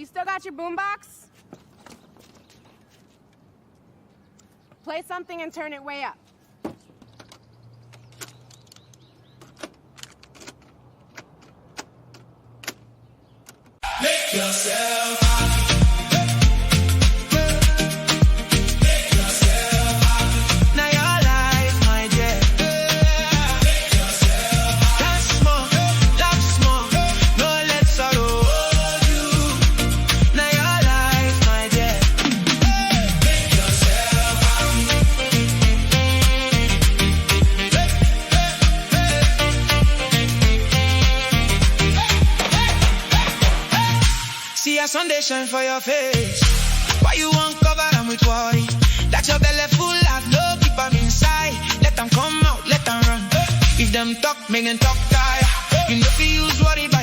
still got your boombox? Play something and turn it way up. Make yourself Sunday shine for your face. Why you won't cover them with worry? That your belly full of no keep them inside. Let them come out, let them run. If them talk, make them talk tire. You know if you use worry.